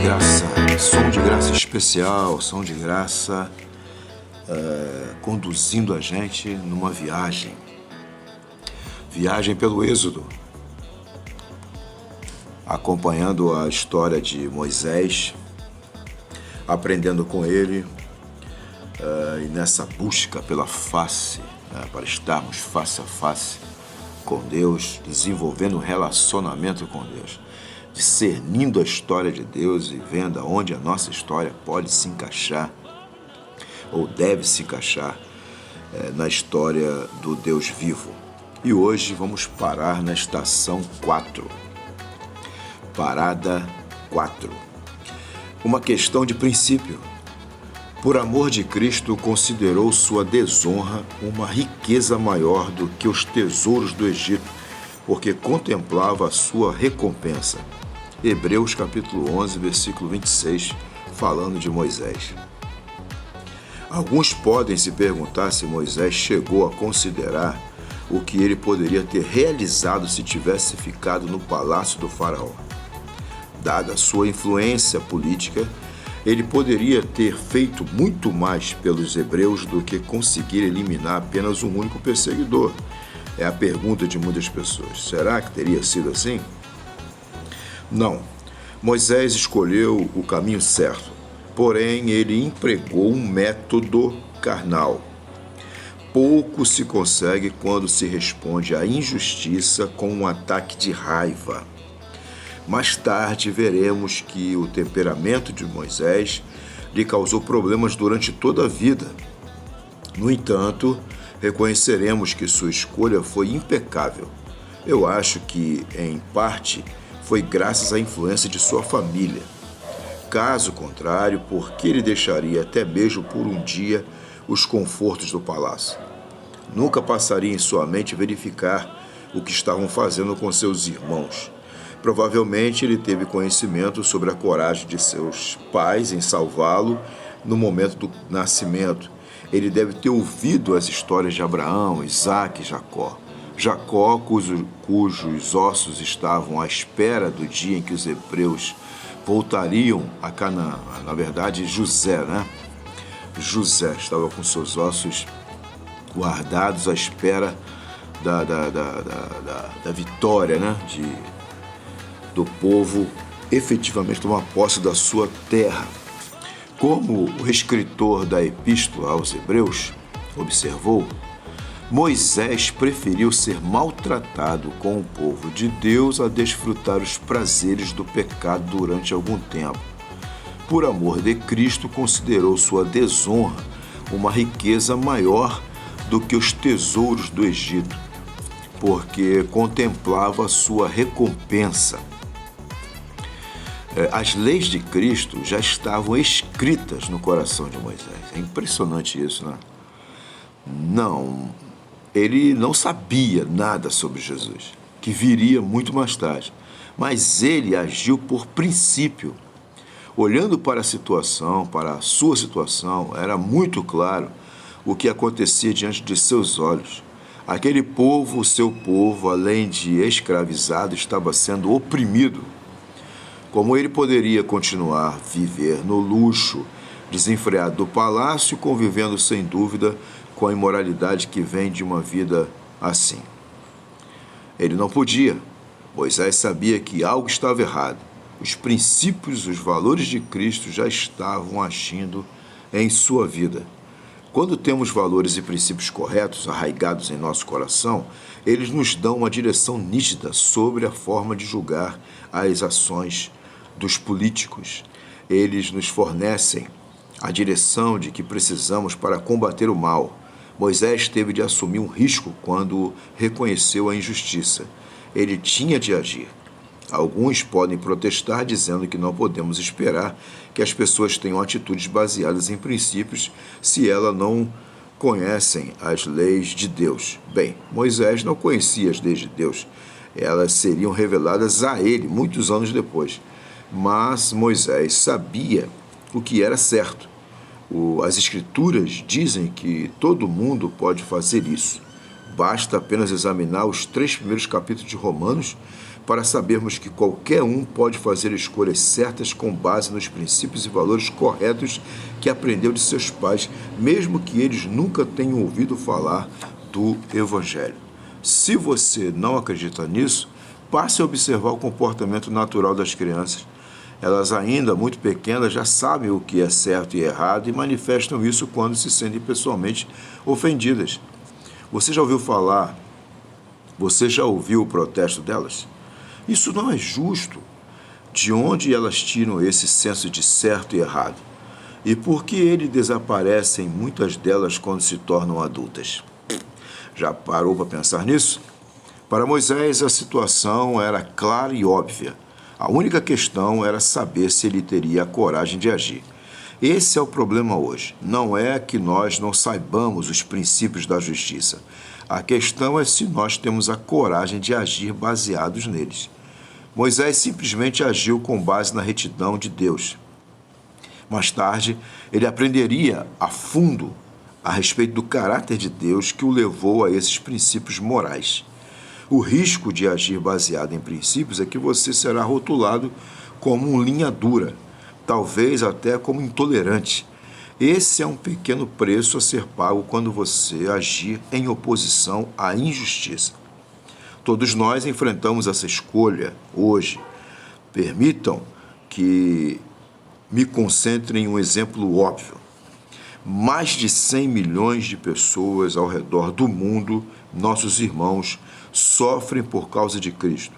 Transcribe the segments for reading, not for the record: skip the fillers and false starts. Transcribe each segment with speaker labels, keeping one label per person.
Speaker 1: graça, especial, som de graça, conduzindo a gente numa viagem pelo Êxodo, acompanhando a história de Moisés, aprendendo com ele e nessa busca pela face, para estarmos face a face com Deus, desenvolvendo um relacionamento com Deus, discernindo a história de Deus e vendo aonde a nossa história pode se encaixar ou deve se encaixar na história do Deus vivo. E hoje vamos parar na estação 4. Parada 4. Uma questão de princípio. Por amor de Cristo, considerou sua desonra uma riqueza maior do que os tesouros do Egito, porque contemplava a sua recompensa. Hebreus capítulo 11, versículo 26, falando de Moisés. Alguns podem se perguntar se Moisés chegou a considerar o que ele poderia ter realizado se tivesse ficado no palácio do faraó. Dada a sua influência política, ele poderia ter feito muito mais pelos hebreus do que conseguir eliminar apenas um único perseguidor. É a pergunta de muitas pessoas. Será que teria sido assim? Não. Moisés escolheu o caminho certo, porém ele empregou um método carnal. Pouco se consegue quando se responde à injustiça com um ataque de raiva. Mais tarde veremos que o temperamento de Moisés lhe causou problemas durante toda a vida. No entanto, reconheceremos que sua escolha foi impecável. Eu acho que, em parte, foi graças à influência de sua família. Caso contrário, por que ele deixaria até mesmo por um dia os confortos do palácio? Nunca passaria em sua mente verificar o que estavam fazendo com seus irmãos. Provavelmente ele teve conhecimento sobre a coragem de seus pais em salvá-lo no momento do nascimento. Ele deve ter ouvido as histórias de Abraão, Isaque e Jacó. Jacó, cujos ossos estavam à espera do dia em que os hebreus voltariam a Canaã. Na verdade, José estava com seus ossos guardados à espera da vitória, do povo efetivamente tomar posse da sua terra. Como o escritor da Epístola aos Hebreus observou, Moisés preferiu ser maltratado com o povo de Deus a desfrutar os prazeres do pecado durante algum tempo. Por amor de Cristo, considerou sua desonra uma riqueza maior do que os tesouros do Egito, porque contemplava sua recompensa. As leis de Cristo já estavam escritas no coração de Moisés. É impressionante isso, né? Não, ele não sabia nada sobre Jesus, que viria muito mais tarde. Mas ele agiu por princípio. Olhando para a situação, para a sua situação, era muito claro o que acontecia diante de seus olhos. Aquele povo, o seu povo, além de escravizado, estava sendo oprimido. Como ele poderia continuar a viver no luxo desenfreado do palácio, convivendo sem dúvida com a imoralidade que vem de uma vida assim? Ele não podia. Moisés sabia que algo estava errado. Os princípios, os valores de Cristo já estavam agindo em sua vida. Quando temos valores e princípios corretos arraigados em nosso coração, eles nos dão uma direção nítida sobre a forma de julgar as ações dos políticos. Eles nos fornecem a direção de que precisamos para combater o mal. Moisés teve de assumir um risco quando reconheceu a injustiça. Ele tinha de agir. Alguns podem protestar dizendo que não podemos esperar que as pessoas tenham atitudes baseadas em princípios se elas não conhecem as leis de Deus. Bem, Moisés não conhecia as leis de Deus. Elas seriam reveladas a ele muitos anos depois. Mas Moisés sabia o que era certo. As Escrituras dizem que todo mundo pode fazer isso. Basta apenas examinar os 3 primeiros capítulos de Romanos para sabermos que qualquer um pode fazer escolhas certas com base nos princípios e valores corretos que aprendeu de seus pais, mesmo que eles nunca tenham ouvido falar do Evangelho. Se você não acredita nisso, passe a observar o comportamento natural das crianças. Elas, ainda muito pequenas, já sabem o que é certo e errado e manifestam isso quando se sentem pessoalmente ofendidas. Você já ouviu o protesto delas? Isso não é justo. De onde elas tiram esse senso de certo e errado? E por que ele desaparece em muitas delas quando se tornam adultas? Já parou para pensar nisso? Para Moisés, a situação era clara e óbvia. A única questão era saber se ele teria a coragem de agir. Esse é o problema hoje. Não é que nós não saibamos os princípios da justiça. A questão é se nós temos a coragem de agir baseados neles. Moisés simplesmente agiu com base na retidão de Deus. Mais tarde, ele aprenderia a fundo a respeito do caráter de Deus que o levou a esses princípios morais. O risco de agir baseado em princípios é que você será rotulado como um linha dura, talvez até como intolerante. Esse é um pequeno preço a ser pago quando você agir em oposição à injustiça. Todos nós enfrentamos essa escolha hoje. Permitam que me concentre em um exemplo óbvio. Mais de 100 milhões de pessoas ao redor do mundo, nossos irmãos, sofrem por causa de Cristo.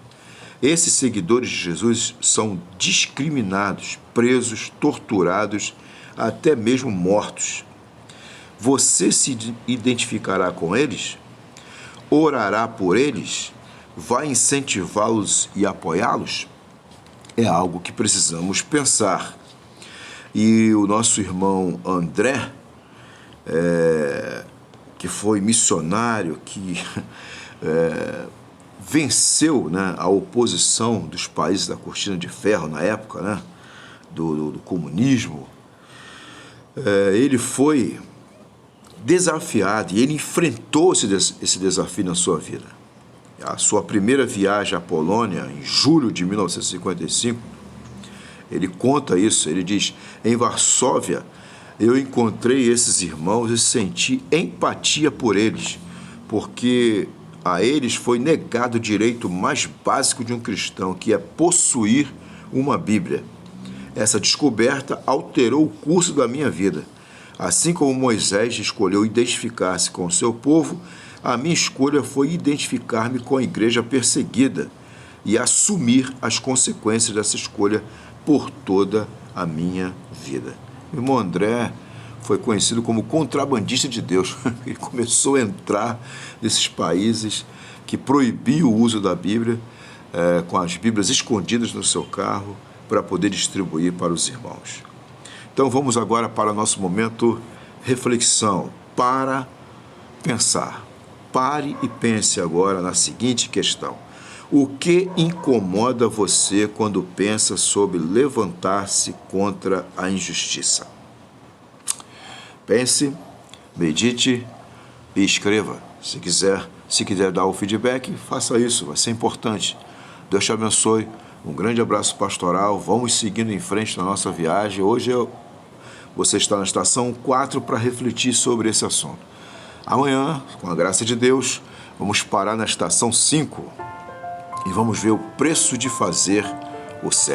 Speaker 1: Esses seguidores de Jesus são discriminados, presos, torturados, até mesmo mortos. Você se identificará com eles? Orará por eles? Vai incentivá-los e apoiá-los? É algo que precisamos pensar. E o nosso irmão André, que foi missionário, que venceu, né, a oposição dos países da Cortina de Ferro na época, né, do comunismo, ele foi desafiado e ele enfrentou esse desafio na sua vida. A sua primeira viagem à Polônia, em julho de 1955, ele conta isso, ele diz: em Varsóvia, eu encontrei esses irmãos e senti empatia por eles, porque a eles foi negado o direito mais básico de um cristão, que é possuir uma Bíblia. Essa descoberta alterou o curso da minha vida. Assim como Moisés escolheu identificar-se com o seu povo, a minha escolha foi identificar-me com a igreja perseguida e assumir as consequências dessa escolha por toda a minha vida. O irmão André foi conhecido como contrabandista de Deus. Ele começou a entrar nesses países que proibiam o uso da Bíblia, com as Bíblias escondidas no seu carro, para poder distribuir para os irmãos. Então vamos agora para o nosso momento reflexão, para pensar. Pare e pense agora na seguinte questão: o que incomoda você quando pensa sobre levantar-se contra a injustiça? Pense, medite e escreva. Se quiser dar o feedback, faça isso, vai ser importante. Deus te abençoe. Um grande abraço pastoral. Vamos seguindo em frente na nossa viagem. Hoje você está na estação 4 para refletir sobre esse assunto. Amanhã, com a graça de Deus, vamos parar na estação 5 e vamos ver o preço de fazer o certo.